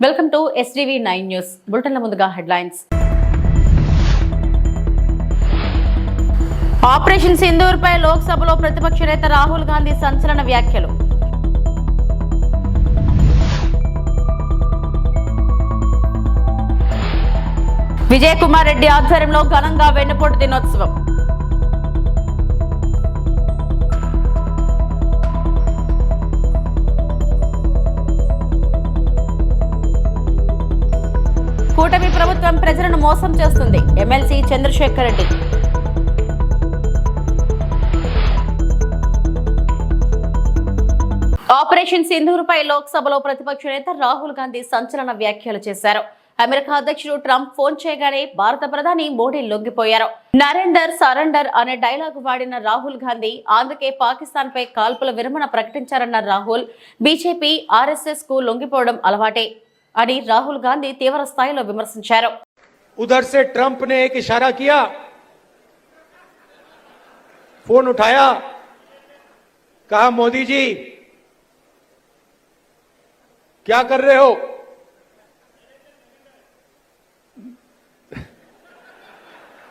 Welcome to STV 9 news బులెటిన్ల ముందుగా headlines. Operation Sindoor పై లోక్సభలో ప్రతిపక్ష నేత రాహుల్ గాంధీ సంచలన వ్యాఖ్యలు. విజయ్ కుమార్ రెడ్డి ఆధ్వర్యంలో ఘనంగా వెన్నుపోటు దినోత్సవం. కూటమి ప్రభుత్వం ప్రజలను మోసం చేస్తుంది. ఎమ్మెల్సీ చంద్రశేఖర్ రెడ్డి. ఆపరేషన్ సింధూర్ పై లోక్సభలో ప్రతిపక్ష నేత రాహుల్ గాంధీ సంచలన వ్యాఖ్యలు చేశారు. అమెరికా అధ్యక్షుడు ట్రంప్ ఫోన్ చేయగానే భారత ప్రధాని మోడీ లొంగిపోయారు. నరేందర్ సరెండర్ అనే డైలాగ్ వాడిన రాహుల్ గాంధీ అందుకే పాకిస్తాన్ పై కాల్పుల విరమణ ప్రకటించారన్న రాహుల్ బీజేపీ RSS కు లొంగిపోవడం అలవాటే అని రాహుల్ గాంధీ తీవ్ర స్థాయిలో విమర్శించారు. उधर से ट्रंप ने एक इशारा किया, फोन उठाया, कहा मोदी जी क्या कर रहे हो?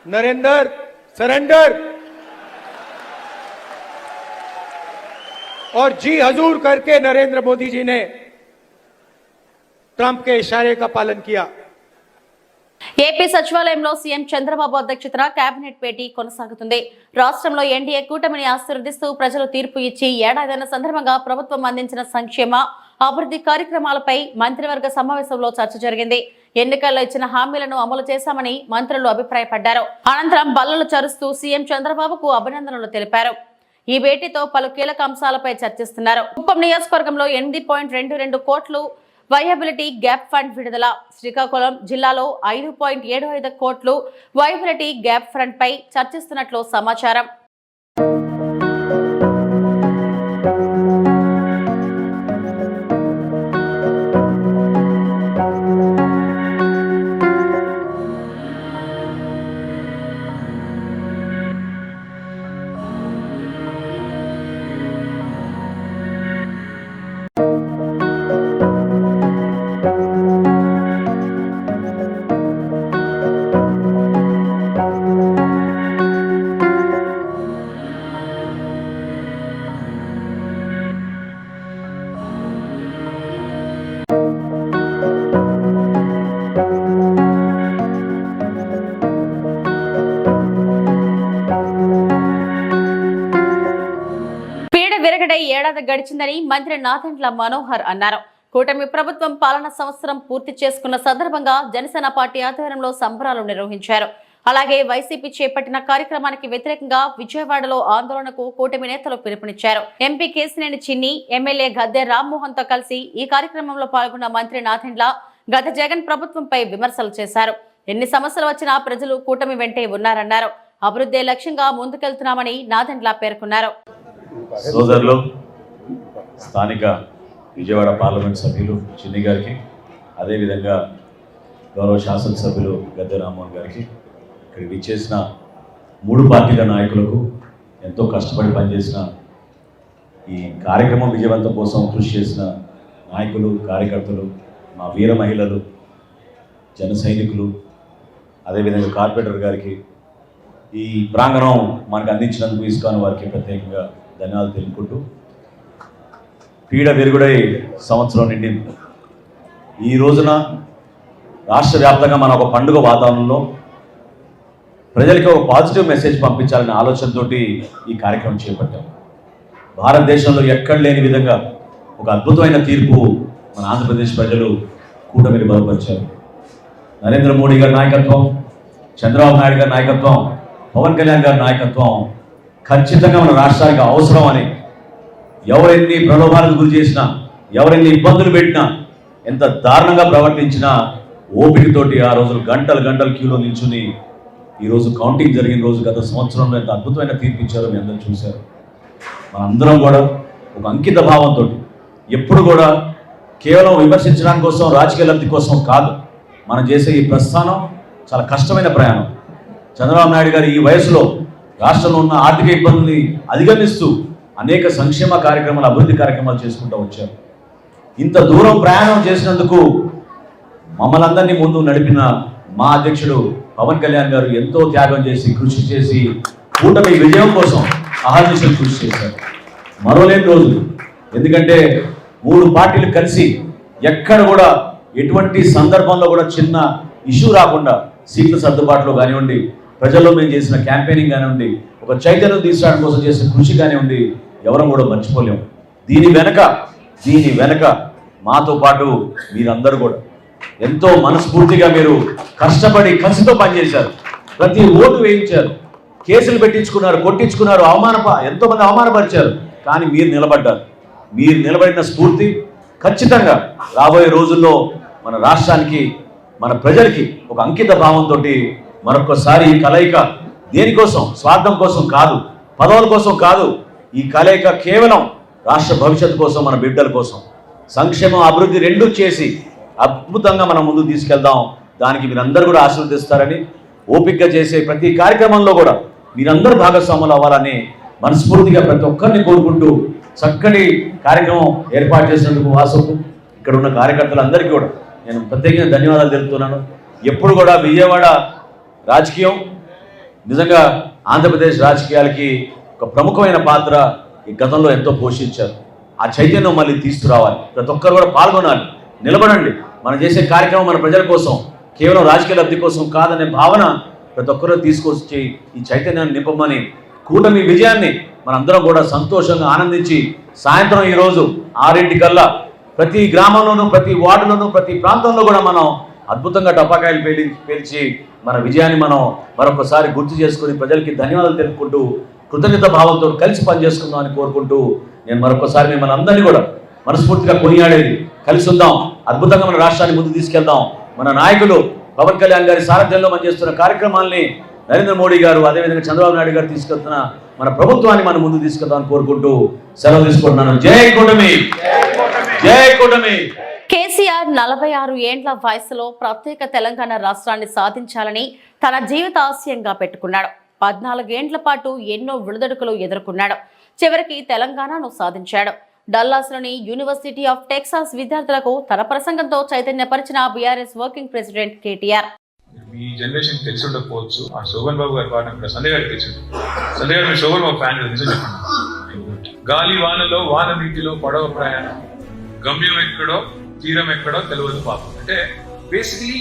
नरेंद्र सरेंडर और जी हजूर करके नरेंद्र मोदी जी ने ट्रंप के इशारे का पालन किया. ఏపీ సచివాలయంలో సీఎం చంద్రబాబు అధ్యక్షతన కేబినెట్ భేటీ కొనసాగుతుంది. రాష్ట్రంలో ఎన్డీఏ కూటమిని ఆశీర్వదిస్తూ ప్రజలు తీర్పు ఇచ్చి ఏడాదైన సందర్భంగా ప్రభుత్వం అందించిన సంక్షేమ అభివృద్ధి కార్యక్రమాలపై మంత్రివర్గ సమావేశంలో చర్చ జరిగింది. ఎన్నికల్లో ఇచ్చిన హామీలను అమలు చేశామని మంత్రులు అభిప్రాయపడ్డారు. అనంతరం బల్లలు చరుస్తూ సీఎం చంద్రబాబుకు అభినందనలు తెలిపారు. ఈ భేటీతో పలు కీలక అంశాలపై చర్చిస్తున్నారు. కుప్పం నియోజకవర్గంలో 8.22 కోట్లు వైయబిలిటీ గ్యాప్ ఫండ్ విడుదల. శ్రీకాకుళం జిల్లాలో 5.75 కోట్లు వైయబిలిటీ గ్యాప్ ఫండ్ పై చర్చిస్తున్నట్లు సమాచారం. ఏడాది గడిచిందని మంత్రి నాదెండ్ల మనోహర్ అన్నారు. కూటమి ప్రభుత్వం పాలన సంవత్సరం పూర్తి చేసుకున్న సందర్భంగా జనసేన పార్టీ ఆధ్వర్యంలో సంబరాలు నిర్వహించారు. అలాగే వైసీపీ చేపట్టిన కార్యక్రమానికి వ్యతిరేకంగా విజయవాడలో ఆందోళనకు కూటమి నేతలు పిలుపునిచ్చారు. ఎంపీ కేసినేని చిన్ని, ఎమ్మెల్యే గద్దె రామ్మోహన్ తో కలిసి ఈ కార్యక్రమంలో పాల్గొన్న మంత్రి నాదెండ్ల గత జగన్ ప్రభుత్వంపై విమర్శలు చేశారు. ఎన్ని సమస్యలు వచ్చినా ప్రజలు కూటమి వెంటే ఉన్నారన్నారు. అభివృద్ధి లక్ష్యంగా ముందుకెళ్తున్నామని నాదెండ్ల పేర్కొన్నారు. సోదరులు, స్థానిక విజయవాడ పార్లమెంట్ సభ్యులు చిన్ని గారికి, అదేవిధంగా గౌరవ శాసనసభ్యులు గద్దె రామ్మోహన్ గారికి, ఇక్కడికి విచ్చేసిన 3 పార్టీల నాయకులకు, ఎంతో కష్టపడి పనిచేసిన ఈ కార్యక్రమం విజయవంతం కోసం కృషి చేసిన నాయకులు, కార్యకర్తలు, మా వీర మహిళలు, జన సైనికులు, అదేవిధంగా కార్పొరేటర్ గారికి, ఈ ప్రాంగణం మనకు అందించినందుకు ఇస్కాన్ వారికి ప్రత్యేకంగా ధన్యవాదాలు తెలుపుకుంటూ, పీడ వెలుగుడై సంవత్సరం నిండింది. ఈ రోజున రాష్ట్ర వ్యాప్తంగా మన ఒక పండుగ వాతావరణంలో ప్రజలకి ఒక పాజిటివ్ మెసేజ్ పంపించాలనే ఆలోచనతో ఈ కార్యక్రమం చేపట్టాం. భారతదేశంలో ఎక్కడ లేని విధంగా ఒక అద్భుతమైన తీర్పు మన ఆంధ్రప్రదేశ్ ప్రజలు కూటమిని బలపరిచారు. నరేంద్ర మోడీ గారి నాయకత్వం, చంద్రబాబు నాయుడు గారి నాయకత్వం, పవన్ కళ్యాణ్ గారి నాయకత్వం ఖచ్చితంగా మన రాష్ట్రానికి అవసరం అని, ఎవరెన్ని ప్రలోభాలకు గురి చేసినా, ఎవరెన్ని ఇబ్బందులు పెట్టినా, ఎంత దారుణంగా ప్రవర్తించినా ఓపికతోటి ఆ రోజులు గంటలు క్యూలో నిల్చుని ఈరోజు కౌంటింగ్ జరిగిన రోజు గత సంవత్సరంలో ఎంత అద్భుతమైన తీర్పు ఇచ్చారో మీ అందరూ చూశారు. మనందరం కూడా ఒక అంకిత భావంతో ఎప్పుడు కూడా కేవలం విమర్శించడానికి కోసం, రాజకీయ లబ్ధి కోసం కాదు మనం చేసే ఈ ప్రస్థానం చాలా కష్టమైన ప్రయాణం. చంద్రబాబు నాయుడు గారు ఈ వయసులో రాష్ట్రంలో ఉన్న ఆర్థిక ఇబ్బందుల్ని అధిగమిస్తూ అనేక సంక్షేమ కార్యక్రమాలు, అభివృద్ధి కార్యక్రమాలు చేసుకుంటూ వచ్చారు. ఇంత దూరం ప్రయాణం చేసినందుకు మమ్మల్ని అందరినీ ముందు నడిపిన మా అధ్యక్షుడు పవన్ కళ్యాణ్ గారు ఎంతో త్యాగం చేసి కృషి చేసి కూటమి విజయం కోసం అహర్నిశలు కృషి చేశారు. మరోలేని రోజులు, ఎందుకంటే 3 పార్టీలు కలిసి ఎక్కడ కూడా ఎటువంటి సందర్భంలో కూడా చిన్న ఇష్యూ రాకుండా సీట్ల సర్దుబాటులో కానివ్వండి, ప్రజల్లో మేము చేసిన క్యాంపెయినింగ్ కానివ్వండి, ఒక చైతన్యం తీసుకురావడం కోసం చేసిన కృషి కానివ్వండి, ఎవరం కూడా మర్చిపోలేము. దీని వెనక మాతో పాటు మీరందరూ కూడా ఎంతో మనస్ఫూర్తిగా మీరు కష్టపడి కసితో పనిచేశారు. ప్రతి ఓటు వేయించారు, కేసులు పెట్టించుకున్నారు, కొట్టించుకున్నారు, ఎంతో మంది అవమానపరిచారు. కానీ మీరు నిలబడ్డారు. మీరు నిలబడిన స్ఫూర్తి ఖచ్చితంగా రాబోయే రోజుల్లో మన రాష్ట్రానికి, మన ప్రజలకి ఒక అంకిత భావంతో మరొకసారి ఈ కలయిక దేనికోసం, స్వార్థం కోసం కాదు, పదవుల కోసం కాదు, ఈ కలయిక కేవలం రాష్ట్ర భవిష్యత్తు కోసం, మన బిడ్డల కోసం, సంక్షేమం అభివృద్ధి రెండూ చేసి అద్భుతంగా మనం ముందుకు తీసుకెళ్దాం. దానికి మీరందరూ కూడా ఆశీర్వదిస్తారని, ఓపికగా చేసే ప్రతి కార్యక్రమంలో కూడా మీరందరూ భాగస్వాములు అవ్వాలని మనస్ఫూర్తిగా ప్రతి ఒక్కరిని కోరుకుంటూ చక్కటి కార్యక్రమం ఏర్పాటు చేసినందుకు వాసుకు, ఇక్కడ ఉన్న కార్యకర్తలందరికీ కూడా నేను ప్రత్యేకంగా ధన్యవాదాలు తెలుపుతున్నాను. ఎప్పుడు కూడా విజయవాడ రాజకీయం నిజంగా ఆంధ్రప్రదేశ్ రాజకీయాలకి ఒక ప్రముఖమైన పాత్ర ఈ గతంలో ఎంతో పోషించారు. ఆ చైతన్యం మళ్ళీ తీసుకురావాలి. ప్రతి ఒక్కరు కూడా పాల్గొనాలి, నిలబడండి. మనం చేసే కార్యక్రమం మన ప్రజల కోసం, కేవలం రాజకీయ లబ్ధి కోసం కాదనే భావన ప్రతి ఒక్కరూ తీసుకొచ్చి ఈ చైతన్యాన్ని నింపమని, కూటమి విజయాన్ని మనందరం కూడా సంతోషంగా ఆనందించి సాయంత్రం ఈరోజు 6:00 ప్రతి గ్రామంలోనూ, ప్రతి వార్డులోనూ, ప్రతి ప్రాంతంలో కూడా మనం అద్భుతంగా టపాకాయలు పేల్చి మన విజయాన్ని మనం మరొకసారి గుర్తు చేసుకుని ప్రజలకి ధన్యవాదాలు తెలుపుకుంటూ కృతజ్ఞత భావంతో కలిసి పనిచేసుకుందాం అని కోరుకుంటూ నేను మరొకసారి మిమ్మల్ని అందరినీ కూడా మనస్ఫూర్తిగా కొనియాడేది, కలిసి ఉందాం, అద్భుతంగా మన రాష్ట్రాన్ని ముందు తీసుకెళ్దాం. మన నాయకులు పవన్ కళ్యాణ్ గారి సారథ్యంలో మనం చేస్తున్న కార్యక్రమాల్ని నరేంద్ర మోడీ గారు, అదేవిధంగా చంద్రబాబు నాయుడు గారు తీసుకెళ్తున్న మన ప్రభుత్వాన్ని మనం ముందు తీసుకెళ్దామని కోరుకుంటూ సెలవు తీసుకుంటున్నాను. జై కూటమి, జై కూటమి. కేసీఆర్ 46 ఏండ్ల వయసులో ప్రత్యేక తెలంగాణ రాష్ట్రాన్ని సాధించాలని తన జీవిత ఆశయంగా పెట్టుకున్నాడు. 14 ఏండ్ల పాటు ఎన్నో విడుదడుకులు ఎదుర్కొన్నాడు. చివరికి తెలంగాణను సాధించాడు. డల్లాస్లోని యూనివర్సిటీ ఆఫ్ టెక్సాస్ విద్యార్థులకు తన ప్రసంగంతో చైతన్యపరిచిన బీఆర్ఎస్ వర్కింగ్ ప్రెసిడెంట్ కేటీఆర్. మీ జనరేషన్ తెలిసి ఉండకపోవచ్చు, ఆ శోభన్ బాబు గారి పాట కూడా సంజయ్ గారికి తెలిసి ఉంటుంది. సంజయ్ గారు మీ శోభన్ బాబు ఫ్యాన్ నిజం చెప్పండి. గాలి వానలో, వాన నీటిలో పడవ ప్రయాణం, గమ్యం ఎక్కడో తీరం ఎక్కడో తెలియదు పాపం. అంటే basically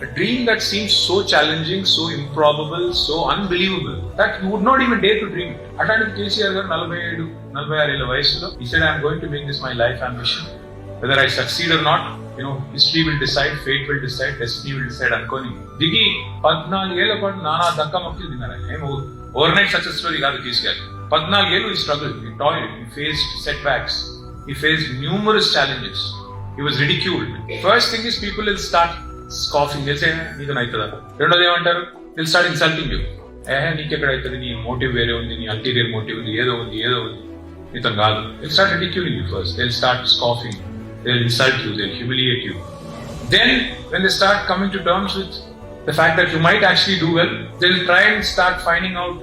a dream that seems so challenging, so improbable, so unbelievable that you would not even dare to dream it. అట్లాంటి కేసీఆర్ గారు 47-46 ఏళ్ల వయసులో he said, I am going to make this my life ambition. Whether I succeed or not, history will decide, fate will decide, destiny will decide అనుకోని దిగి 14 ఏళ్ల పాటు నానా దక్కా మొక్కలు తిన్నారు. ఏం ఓవర్ నైట్ సక్సెస్ స్టోరీ కాదు కేసీఆర్. 14 ఏళ్ళు he struggled, he toiled, he faced setbacks, he faced numerous challenges, he was ridiculed. First thing is people will start scoffing. They'll say, నీతో అవుతుందా? రెండోది ఏమంటారు? they'll start insulting you. నీకెక్కడ అవుతుంది, నీ motive వేరే ఉంది, నీ అల్టీరియర్ మోటివ్ ఉంది, ఏదో ఉంది నీతో కాదు. they'll start ridiculing you first, they'll start scoffing, they'll insult you, they'll humiliate you. Then when they start coming to terms with the fact that you might actually do well, they'll try and start finding out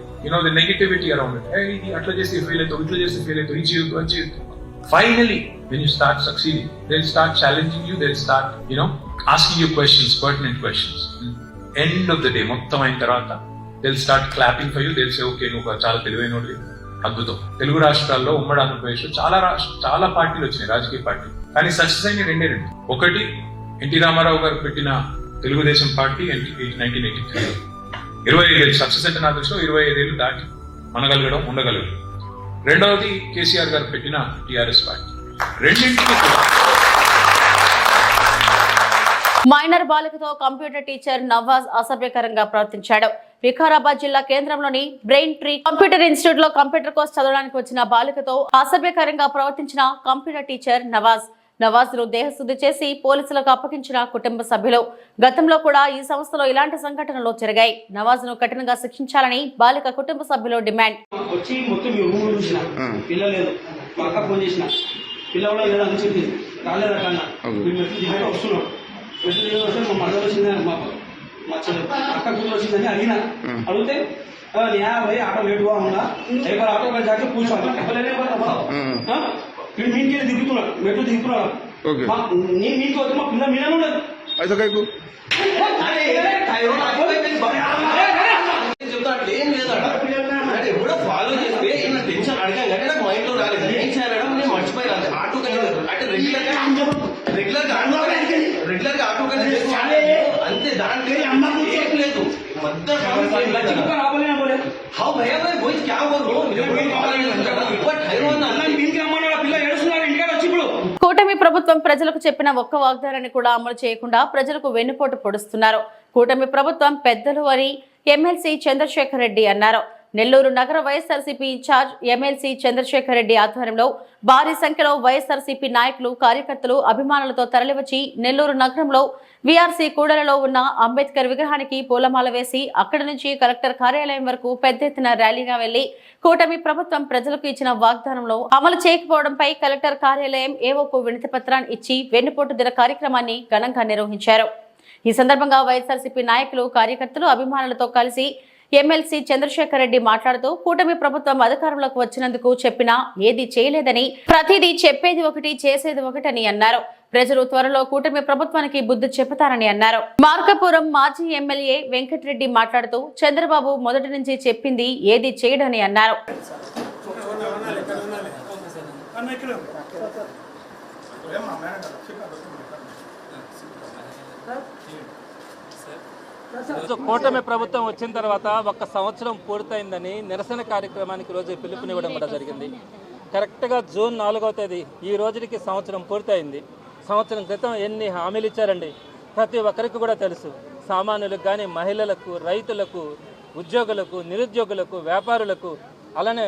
the negativity around it. ఇది అట్లా చేస్తే fail అవుతావు, ఇట్లా చేస్తే fail అవుతావు, ఇది చేయొద్దు, అది చేయొద్దు. Finally, when you start succeeding, they'll start challenging you, they'll start asking you questions, pertinent questions. End of the day, మొత్తం అయిన తర్వాత they'll start clapping for you, they'll say, okay, నువ్వు చాలా తెలివైనోడివి, అద్భుతం. తెలుగు రాష్ట్రాల్లో, ఉమ్మడి ఆంధ్రప్రదేశ్లో చాలా పార్టీలు వచ్చినాయి, రాజకీయ పార్టీలు. కానీ సక్సెస్ అయిన రెండే. ఒకటి ఎన్టీ రామారావు గారు పెట్టిన తెలుగుదేశం పార్టీ 1983. 25 ఏళ్ళు సక్సెస్ అంటే నా దృష్టిలో 25 ఏళ్ళు దాటి ఉండగలగడం. రెండవది కేసీఆర్ గారు పెట్టిన టీఆర్ఎస్ పార్టీ. రెండింటికి మైనర్ బాలికతో కంప్యూటర్ టీచర్ నవాజ్ అసభ్యకరంగా ప్రవర్తించాడు. వికారాబాద్ జిల్లా కేంద్రంలోని బ్రెయిన్ ట్రీ కంప్యూటర్ ఇన్స్టిట్యూట్ లో కంప్యూటర్ కోర్స్ చదవడానికి వచ్చిన బాలికతో అసభ్యకరంగా ప్రవర్తించిన కంప్యూటర్ టీచర్ నవాజ్ ను దేహశుద్ధి చేసి పోలీసులకు అప్పగించిన కుటుంబ సభ్యులు. గతంలో కూడా ఈ సంస్థలో ఇలాంటి సంఘటనలు జరిగాయి. నవాజ్ ను కఠినంగా శిక్షించాలని బాలిక కుటుంబ సభ్యులు డిమాండ్. వచ్చిందని అడిగిన అడిగితే ఆటో లేటుగా ఉందా ఆటో జాకి కూర్చోవాలి దిగుతున్నాడు మెట్లు దిగుతున్నాడు మీకు వద్దు మా పిల్ల మీద ఉండదు ऐसा काय को చెప్తా అట్లా ఏం లేదట ఎప్పుడో ఫాలో చేస్తే నా టెన్షన్ అడగాను కానీ నాకు మైండ్ లో రాలేదు ఏం చేయాలడం నేను మర్చిపోయాను ఆటో అంటే రెగ్యులర్ గా ఆటో అంతే దాంట్లో ఏం లేదు हाँ भैया भाई वही क्या बोल रहा हूँ కూటమి ప్రభుత్వం ప్రజలకు చెప్పిన ఒక్క వాగ్దానాన్ని కూడా అమలు చేయకుండా ప్రజలకు వెన్నుపోటు పొడుస్తున్నారు. కూటమి ప్రభుత్వం పెద్దలు అని ఎమ్మెల్సీ చంద్రశేఖర్ రెడ్డి అన్నారు. నెల్లూరు నగర వైఎస్ఆర్సీపీ ఇన్ఛార్జ్ ఎమ్మెల్సీ చంద్రశేఖర్ రెడ్డి ఆధ్వర్యంలో భారీ సంఖ్యలో వైఎస్ఆర్సీపీ నాయకులు కార్యకర్తలు అభిమానులతో తరలివచ్చి నెల్లూరు నగరంలో వీఆర్సీ కూడలలో ఉన్న అంబేద్కర్ విగ్రహానికి పూలమాల వేసి అక్కడి నుంచి కలెక్టర్ కార్యాలయం వరకు పెద్ద ఎత్తున ర్యాలీగా వెళ్లి కూటమి ప్రభుత్వం ప్రజలకు ఇచ్చిన వాగ్దానంలో అమలు చేయకపోవడంపై కలెక్టర్ కార్యాలయం ఏవోకు వినతి పత్రాన్ని ఇచ్చి వెన్నుపోటు దిన కార్యక్రమాన్ని ఘనంగా నిర్వహించారు. ఈ సందర్భంగా వైఎస్ఆర్సీపీ నాయకులు కార్యకర్తలు అభిమానులతో కలిసి ఎమ్మెల్సీ చంద్రశేఖర్ రెడ్డి మాట్లాడుతూ కూటమి ప్రభుత్వం అధికారంలోకి వచ్చినందుకు చెప్పినా ఏది చేయలేదని, ప్రతిదీ చెప్పేది ఒకటి చేసేది ఒకటని అన్నారు. ప్రజలు త్వరలో కూటమి ప్రభుత్వానికి బుద్ధి చెబుతారని అన్నారు. మార్కాపురం మాజీ ఎమ్మెల్యే వెంకటరెడ్డి మాట్లాడుతూ చంద్రబాబు మొదటి నుంచి చెప్పింది ఏది చేయడని అన్నారు. కూటమి ప్రభుత్వం వచ్చిన తర్వాత 1 సంవత్సరం పూర్తయిందని నిరసన కార్యక్రమానికి రోజు పిలుపునివ్వడం కూడా జరిగింది. కరెక్ట్గా జూన్ 4వ తేదీ ఈ రోజుకి సంవత్సరం పూర్తయింది. సంవత్సరం క్రితం ఎన్ని హామీలు ఇచ్చారండి ప్రతి ఒక్కరికి కూడా తెలుసు. సామాన్యులకు కానీ, మహిళలకు, రైతులకు, ఉద్యోగులకు, నిరుద్యోగులకు, వ్యాపారులకు, అలానే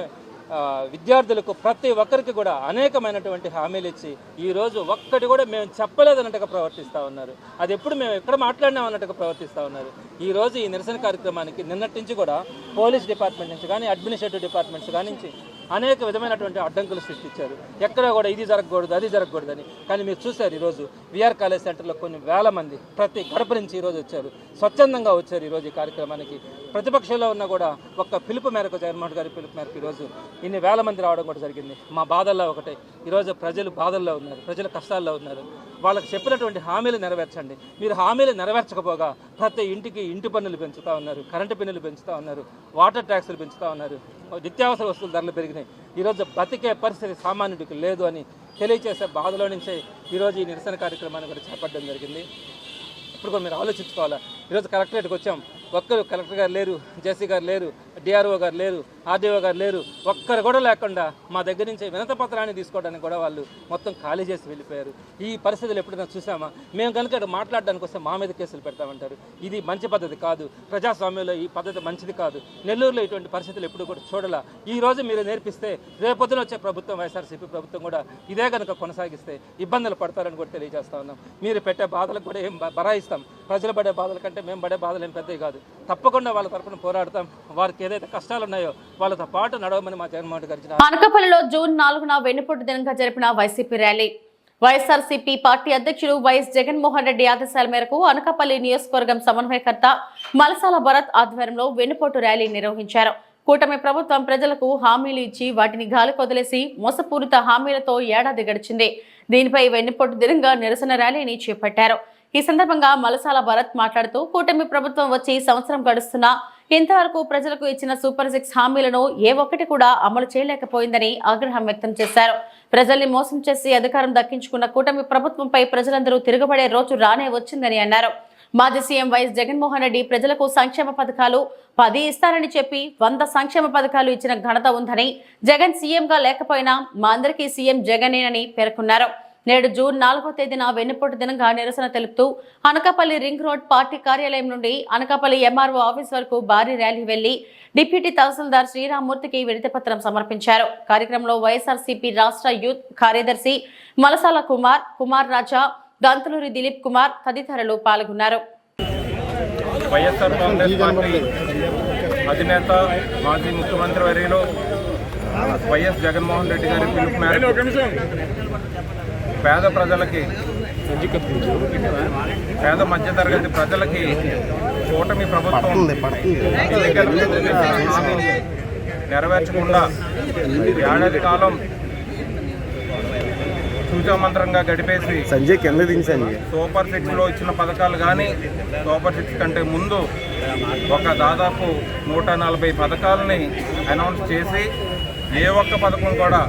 విద్యార్థులకు ప్రతి ఒక్కరికి కూడా అనేకమైనటువంటి హామీలు ఇచ్చి ఈరోజు ఒక్కటి కూడా మేము చెప్పలేదన్నట్టుగా ప్రవర్తిస్తూ ఉన్నారు. అది ఎప్పుడు మేము ఎక్కడ మాట్లాడినాం అన్నట్టుగా ప్రవర్తిస్తూ ఉన్నారు. ఈరోజు ఈ నిరసన కార్యక్రమానికి నిన్నటి నుంచి కూడా పోలీస్ డిపార్ట్మెంట్ నుంచి కానీ, అడ్మినిస్ట్రేటివ్ డిపార్ట్మెంట్స్ కానీ నుంచి అనేక విధమైనటువంటి అడ్డంకులు సృష్టించారు. ఎక్కడ కూడా ఇది జరగకూడదు, అది జరగకూడదని. కానీ మీరు చూశారు ఈరోజు విఆర్ కాలేజ్ సెంటర్లో కొన్ని వేల మంది ప్రతి గడప నుంచి ఈరోజు వచ్చారు, స్వచ్ఛందంగా వచ్చారు. ఈరోజు ఈ కార్యక్రమానికి ప్రతిపక్షంలో ఉన్న కూడా ఒక్క పిలుపు మేరకు, జగన్మోహన్ గారి పిలుపు మేరకు ఈరోజు ఇన్ని వేల మంది రావడం కూడా జరిగింది. మా బాధల్లో ఒకటే, ఈరోజు ప్రజలు బాధల్లో ఉన్నారు, ప్రజలు కష్టాల్లో ఉన్నారు. వాళ్ళకి చెప్పినటువంటి హామీలు నెరవేర్చండి. మీరు హామీలు నెరవేర్చకపోగా ప్రతి ఇంటికి ఇంటి పన్నులు పెంచుతూ ఉన్నారు, కరెంటు పన్నులు పెంచుతూ ఉన్నారు, వాటర్ ట్యాక్సులు పెంచుతూ ఉన్నారు, నిత్యావసర వస్తువుల ధరలు పెరిగినాయి. ఈరోజు బతికే పరిస్థితి సామాన్యుడికి లేదు అని తెలియచేసే బాధలో నుంచే ఈరోజు ఈ నిరసన కార్యక్రమాన్ని కూడా చేపట్టడం జరిగింది. ఇప్పుడు కూడా మీరు ఆలోచించుకోవాలా. ఈరోజు కలెక్టరేట్కి వచ్చాం, ఒక్కరు కలెక్టర్ గారు లేరు, జేసీ గారు లేరు, డిఆర్ఓ గారు లేరు, ఆర్డీఓ గారు లేరు, ఒక్కరు కూడా లేకుండా మా దగ్గర నుంచి వినతి పత్రాన్ని తీసుకోవడానికి కూడా వాళ్ళు మొత్తం ఖాళీ చేసి వెళ్ళిపోయారు. ఈ పరిస్థితులు ఎప్పుడైనా చూసామా? మేము కనుక మాట్లాడడానికి వస్తే మా మీద కేసులు పెడతామంటారు. ఇది మంచి పద్ధతి కాదు. ప్రజాస్వామ్యంలో ఈ పద్ధతి మంచిది కాదు. నెల్లూరులో ఇటువంటి పరిస్థితులు ఎప్పుడు కూడా చూడాల. ఈ రోజు మీరు నేర్పిస్తే రేపొద్దున వచ్చే ప్రభుత్వం, వైఎస్ఆర్సీపీ ప్రభుత్వం కూడా ఇదే కనుక కొనసాగిస్తే ఇబ్బందులు పడతారని కూడా తెలియజేస్తా ఉన్నాం. మీరు పెట్టే బాధలకు కూడా ఏం బరాయిస్తాం. ప్రజలు పడే బాధల కంటే మేము పడే బాధలు ఏం పెద్దవి కాదు. తప్పకుండా వాళ్ళ తరపున పోరాడతాం. వారికి ఏదైతే కష్టాలు ఉన్నాయో వాళ్ళతో పాటు నడవమని మా జగన్మోహన్ గారు. అనకాపల్లిలో జూన్ 4న వెన్నుపోటు దినంగా జరిపిన వైసీపీ ర్యాలీ. వైఎస్ఆర్సీపీ పార్టీ అధ్యక్షుడు వైఎస్ జగన్మోహన్ రెడ్డి ఆదేశాల మేరకు అనకాపల్లి నియోజకవర్గం సమన్వయకర్త మలసాల భరత్ ఆధ్వర్యంలో వెన్నుపోటు ర్యాలీ నిర్వహించారు. కూటమి ప్రభుత్వం ప్రజలకు హామీలు ఇచ్చి వాటిని గాలికి వదిలేసి మోసపూరిత హామీలతో ఏడాది గడిచింది. దీనిపై వెన్నుపోటు దినంగా నిరసన ర్యాలీని చేపట్టారు. ఈ సందర్భంగా మలసాల భరత్ మాట్లాడుతూ కూటమి ప్రభుత్వం వచ్చి సంవత్సరం గడుస్తున్నా ఇంతవరకు ప్రజలకు ఇచ్చిన సూపర్ 6 హామీలను ఏ ఒక్కటి కూడా అమలు చేయలేకపోయిందని ఆగ్రహం వ్యక్తం చేశారు. ప్రజల్ని మోసం చేసి అధికారం దక్కించుకున్న కూటమి ప్రభుత్వంపై ప్రజలందరూ తిరగబడే రోజు రానే వచ్చిందని అన్నారు. మాజీ సీఎం వైఎస్ జగన్మోహన్ రెడ్డి ప్రజలకు సంక్షేమ పథకాలు 10 ఇస్తారని చెప్పి 100 సంక్షేమ పథకాలు ఇచ్చిన ఘనత ఉందని, జగన్ సీఎంగా లేకపోయినా మా అందరికీ సీఎం జగనేనని పేర్కొన్నారు. నేడు జూన్ 4వ తేదీన వెన్నుపోటు దినంగా నిరసన తెలుపుతూ అనకాపల్లి రింగ్ రోడ్ పార్టీ కార్యాలయం నుండి అనకాపల్లి ఎంఆర్ఓ ఆఫీస్ వరకు భారీ ర్యాలీ వెళ్లి డిప్యూటీ తహసీల్దార్ శ్రీరామ్మూర్తికి వినతి పత్రం సమర్పించారు. కార్యక్రమంలో వైఎస్ఆర్సీపీ రాష్ట్ర యూత్ కార్యదర్శి మలసాల కుమార్ రాజా, గంతులూరి దిలీప్ కుమార్ తదితరులు పాల్గొన్నారు. వైఎస్ఆర్ కాంగ్రెస్ పార్టీ అధినేత మాజీ ముఖ్యమంత్రి వర్యులు వైఎస్ జగన్మోహన్ రెడ్డి గారి పిలుపు మేరకు పేద ప్రజలకి, పేద మధ్యతరగతి ప్రజలకి కూటమి ప్రభుత్వం నెరవేర్చకుండా ఏడాది కాలం సూచమంత్రంగా గడిపేసి సంజయ్ కింద దించాను. సూపర్ 6లో ఇచ్చిన పథకాలు కానీ సూపర్ 6 కంటే ముందు ఒక దాదాపు 140 పథకాలని అనౌన్స్ చేసి ఏ ఒక్క పథకం కూడా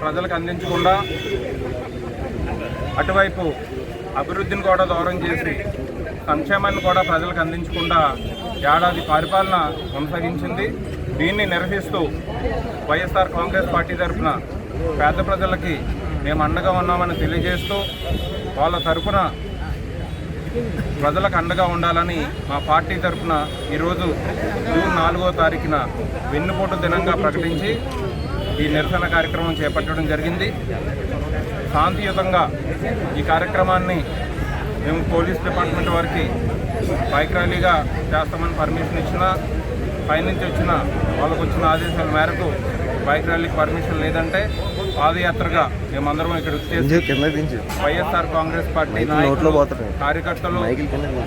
ప్రజలకు అందించకుండా అటువైపు అభివృద్ధిని కూడా దూరం చేసి సంక్షేమాన్ని కూడా ప్రజలకు అందించకుండా ఏడాది పరిపాలన కొనసాగించింది. దీన్ని నిరసిస్తూ వైఎస్ఆర్ కాంగ్రెస్ పార్టీ తరఫున పేద ప్రజలకి మేము అండగా ఉన్నామని తెలియజేస్తూ వాళ్ళ తరఫున ప్రజలకు అండగా ఉండాలని మా పార్టీ తరఫున ఈరోజు జూన్ 4వ తారీఖున వెన్నుపోటు దినంగా ప్రకటించి ఈ నిరసన కార్యక్రమం చేపట్టడం జరిగింది. శాంతియుతంగా ఈ కార్యక్రమాన్ని మేము పోలీస్ డిపార్ట్మెంట్ వారికి బైక్ ర్యాలీగా చేస్తామని పర్మిషన్ ఇచ్చినా పైనుంచి వచ్చిన వాళ్ళకు వచ్చిన ఆదేశాల మేరకు బైక్ ర్యాలీకి పర్మిషన్ లేదంటే పాదయాత్రగా మేమందరం ఇక్కడ వచ్చేసి వైఎస్ఆర్ కాంగ్రెస్ పార్టీ నాయకులు, కార్యకర్తలు,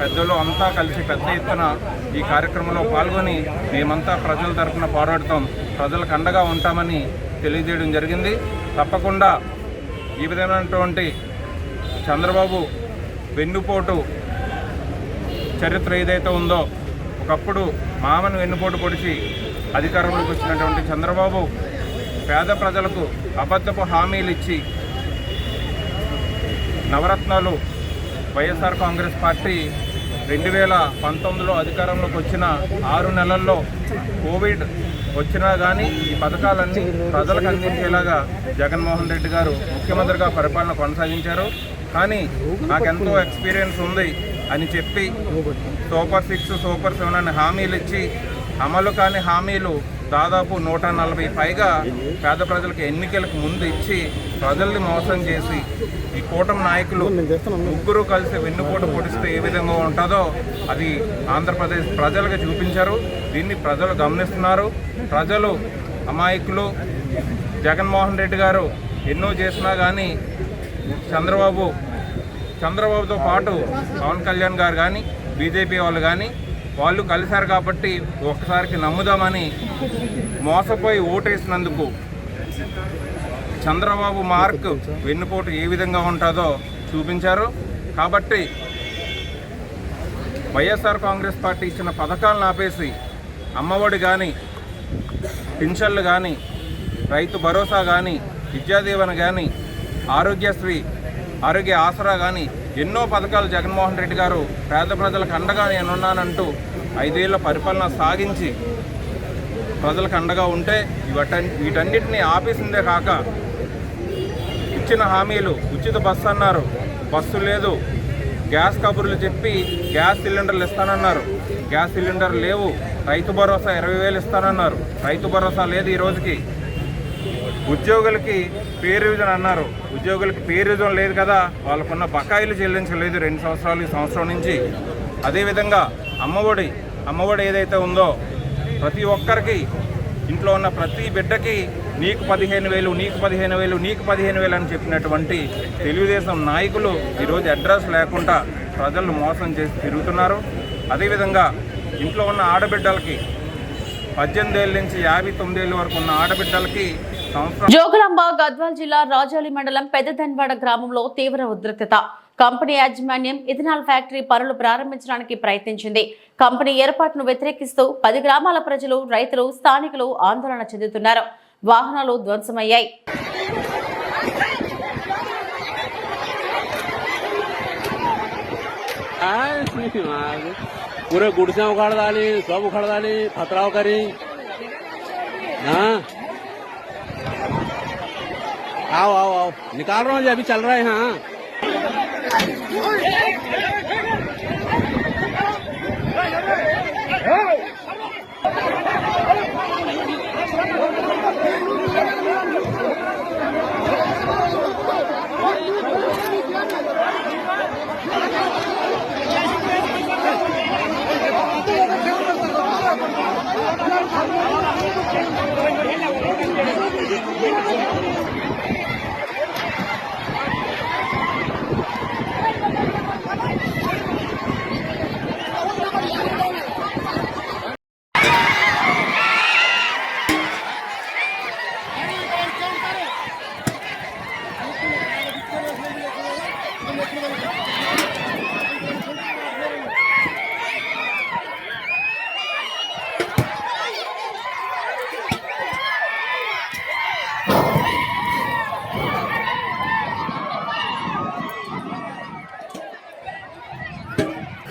పెద్దలు అంతా కలిసి పెద్ద ఎత్తున ఈ కార్యక్రమంలో పాల్గొని మేమంతా ప్రజల తరఫున పోరాడతాం, ప్రజలకు అండగా ఉంటామని తెలియజేయడం జరిగింది. తప్పకుండా ఈ విధమైనటువంటి చంద్రబాబు వెన్నుపోటు చరిత్ర ఏదైతే ఉందో, ఒకప్పుడు మామను వెన్నుపోటు పొడిచి అధికారంలోకి వచ్చినటువంటి చంద్రబాబు పేద ప్రజలకు అబద్ధపు హామీలు ఇచ్చి నవరత్నాలు వైఎస్ఆర్ కాంగ్రెస్ పార్టీ 2019లో అధికారంలోకి వచ్చిన 6 నెలల్లో కోవిడ్ వచ్చినా కానీ ఈ పథకాలన్నీ ప్రజలకు అందించేలాగా జగన్మోహన్ రెడ్డి గారు ముఖ్యమంత్రిగా పరిపాలన కొనసాగించారు. కానీ నాకెంతో ఎక్స్పీరియన్స్ ఉంది అని చెప్పి సూపర్ 6, సూపర్ 7 అని హామీలు ఇచ్చి అమలు కాని హామీలు దాదాపు 140 పైగా పేద ప్రజలకు ఎన్నికలకు ముందు ఇచ్చి ప్రజల్ని మోసం చేసి ఈ కూటమి నాయకులు ముగ్గురు కలిసి వెన్నుపోటు పొడిస్తే ఏ విధంగా ఉంటుందో అది ఆంధ్రప్రదేశ్ ప్రజలకు చూపించారు. దీన్ని ప్రజలు గమనిస్తున్నారు. ప్రజలు అమాయకులు. జగన్మోహన్ రెడ్డి గారు ఎన్నో చేసినా కానీ చంద్రబాబుతో పాటు పవన్ కళ్యాణ్ గారు కానీ బీజేపీ వాళ్ళు కానీ వాళ్ళు కలిశారు కాబట్టి ఒక్కసారికి నమ్ముదామని మోసపోయి ఓటేసినందుకు చంద్రబాబు మార్క్ వెన్నుపోటు ఏ విధంగా ఉంటుందో చూపించారు. కాబట్టి వైఎస్ఆర్ కాంగ్రెస్ పార్టీ ఇచ్చిన పథకాలను ఆపేసి అమ్మఒడి కానీ, పింఛన్లు కానీ, రైతు భరోసా కానీ, విద్యాదీవెన కానీ, ఆరోగ్యశ్రీ, ఆరోగ్య ఆసరా కానీ ఎన్నో పథకాలు జగన్మోహన్ రెడ్డి గారు పేద ప్రజలకు అండగా నేనున్నానంటూ 5 ఏళ్ల పరిపాలన సాగించి ప్రజలకు అండగా ఉంటే వీటన్నిటిని ఆపేసిందే కాక ఇచ్చిన హామీలు ఉచిత బస్సు అన్నారు, బస్సు లేదు. గ్యాస్ కబుర్లు చెప్పి గ్యాస్ సిలిండర్లు ఇస్తానన్నారు, గ్యాస్ సిలిండర్లు లేవు. రైతు భరోసా 20,000 ఇస్తానన్నారు, రైతు భరోసా లేదు ఈ రోజుకి. ఉద్యోగులకి పే రివిజన్ అన్నారు, ఉద్యోగులకి పే రివిజన్ లేదు కదా, వాళ్ళకున్న బకాయిలు చెల్లించలేదు 2 సంవత్సరాలు, ఈ సంవత్సరం నుంచి. అదేవిధంగా అమ్మఒడి ఏదైతే ఉందో ప్రతి ఒక్కరికి ఇంట్లో ఉన్న ప్రతి బిడ్డకి నీకు 15,000, నీకు 15,000, నీకు 15,000 అని చెప్పినటువంటి తెలుగుదేశం నాయకులు ఈరోజు అడ్రస్ లేకుండా ప్రజలను మోసం చేసి తిరుగుతున్నారు. అదేవిధంగా ఇంట్లో ఉన్న ఆడబిడ్డలకి 18 ఏళ్ళ నుంచి 59 ఏళ్ళ వరకు ఉన్న ఆడబిడ్డలకి జోగులాంబ గద్వాల్ జిల్లా రాజోలి మండలం పెద్దదన్వాడ గ్రామంలో తీవ్ర ఉద్రిక్తత. కంపెనీ యాజమాన్యం ఇథనాల్ ఫ్యాక్టరీ పనులు ప్రారంభించడానికి ప్రయత్నించింది. కంపెనీ ఏర్పాటును వ్యతిరేకిస్తూ 10 గ్రామాల ప్రజలు, రైతులు, స్థానికులు ఆందోళన చెందుతున్నారు. వాహనాలు ధ్వంసమయ్యాయి. पूरे गुड़से उखाड़ डाली, सब उखाड़ डाली, खतराव करी। हाँ आओ आओ आओ निकाल रहा हूँ जी, अभी चल रहा है। हाँ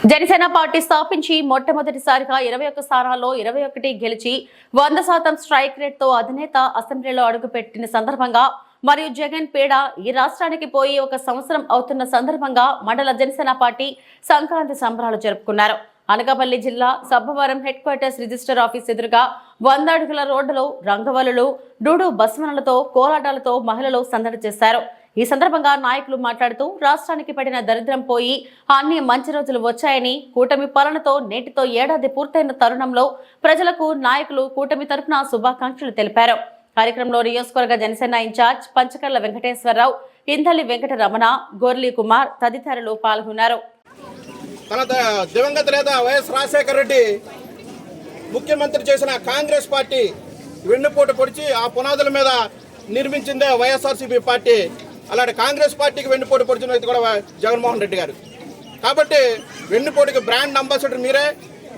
జనసేన పార్టీ స్థాపించి మొట్టమొదటిసారిగా 21 స్థానాల్లో 21 గెలిచి 100% స్ట్రైక్ రేట్ తో అధినేత అసెంబ్లీలో అడుగుపెట్టిన సందర్భంగా మరియు జగన్ పీడ ఈ రాష్ట్రానికి పోయి 1 సంవత్సరం అవుతున్న సందర్భంగా మండల జనసేన పార్టీ సంక్రాంతి సంబరాలు జరుపుకున్నారు. అనకాపల్లి జిల్లా Sabbavaram head quarters register office ఎదురుగా 100 అడుగుల రోడ్డులో రంగవల్లులు, డూడు బస్మనలతో, కోలాటాలతో మహిళలు సందడి చేశారు. ఈ సందర్భంగా నాయకులు మాట్లాడుతూ రాష్ట్రానికి పడిన దరిద్రం పోయి అన్ని మంచి రోజులు వచ్చాయని, కూటమి పాలనతో నేటితో ఏడాది పూర్తయిన తరుణంలో ప్రజలకు నాయకులు కూటమి తరఫున శుభాకాంక్షలు తెలిపారు. కార్యక్రమంలో నియోజకవర్గ జనసేన ఇన్ఛార్జ్ పంచకర్ల వెంకటేశ్వరరావు, ఇందలి వెంకట రమణ, గోర్లీ కుమార్ తదితరులు పాల్గొన్నారు. తన దివంగత నేత వైఎస్ రాజశేఖర రెడ్డి ముఖ్యమంత్రి చేసిన కాంగ్రెస్ పార్టీ వెన్నుపోటు పొడిచి ఆ పునాదుల మీద నిర్మించిందే వైఎస్ఆర్సీపీ పార్టీ. అలాంటి కాంగ్రెస్ పార్టీకి వెన్నుపోటు పొడిచిన వ్యక్తి కూడా జగన్మోహన్ రెడ్డి గారు. కాబట్టి వెన్నుపోటుకి బ్రాండ్ అంబాసిడర్ మీరే.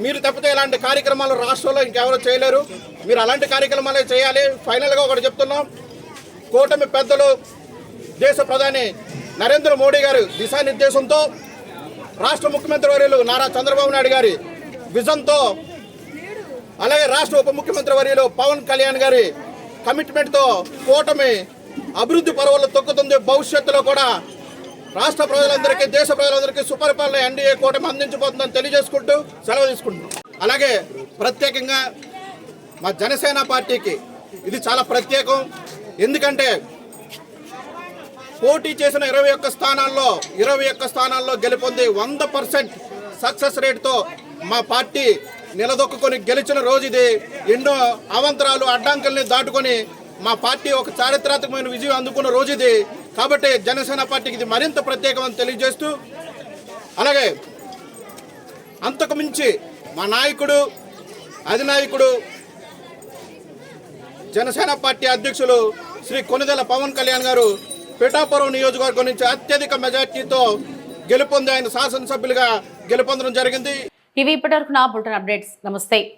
మీరు తప్పితే ఇలాంటి కార్యక్రమాలు రాష్ట్రంలో ఇంకెవరూ చేయలేరు. మీరు అలాంటి కార్యక్రమాలే చేయాలి. ఫైనల్గా ఒకటి చెప్తున్నాం, కూటమి పెద్దలు దేశ ప్రధాని నరేంద్ర మోడీ గారు దిశానిర్దేశంతో, రాష్ట్ర ముఖ్యమంత్రి వర్యులు నారా చంద్రబాబు నాయుడు గారి విజన్తో, అలాగే రాష్ట్ర ఉప ముఖ్యమంత్రి వర్యులు పవన్ కళ్యాణ్ గారి కమిట్మెంట్తో కూటమి అభివృద్ధి పర్వాలు తొక్కుతుంది. భవిష్యత్తులో కూడా రాష్ట్ర ప్రజలందరికీ, దేశ ప్రజలందరికీ సుపరిపాలన ఎన్డీఏ కూటమి అందించబోతుందని తెలియజేసుకుంటూ సెలవు తీసుకుంటున్నాం. అలాగే ప్రత్యేకంగా మా జనసేన పార్టీకి ఇది చాలా ప్రత్యేకం. ఎందుకంటే పోటీ చేసిన 21 స్థానాల్లో గెలుపొంది 100% సక్సెస్ రేట్తో మా పార్టీ నిలదొక్కుని గెలిచిన రోజు ఇది. ఎన్నో అవాంతరాలు, అడ్డంకుల్ని దాటుకొని మా పార్టీ ఒక చారిత్రాత్మకమైన విజయం అందుకున్న రోజు ఇది. కాబట్టి జనసేన పార్టీకి ఇది మరింత ప్రత్యేకమని తెలియజేస్తూ, అలాగే అంతకు మించి మా నాయకుడు, అధినాయకుడు, జనసేన పార్టీ అధ్యక్షులు శ్రీ కొనిదెల పవన్ కళ్యాణ్ గారు పిఠాపురం నియోజకవర్గం నుంచి అత్యధిక మెజార్టీతో గెలుపొంది ఆయన శాసనసభ్యులుగా గెలుపొందడం జరిగింది. ఇవి ఇప్పటివరకు నా బులెటిన్ అప్డేట్స్. నమస్తే.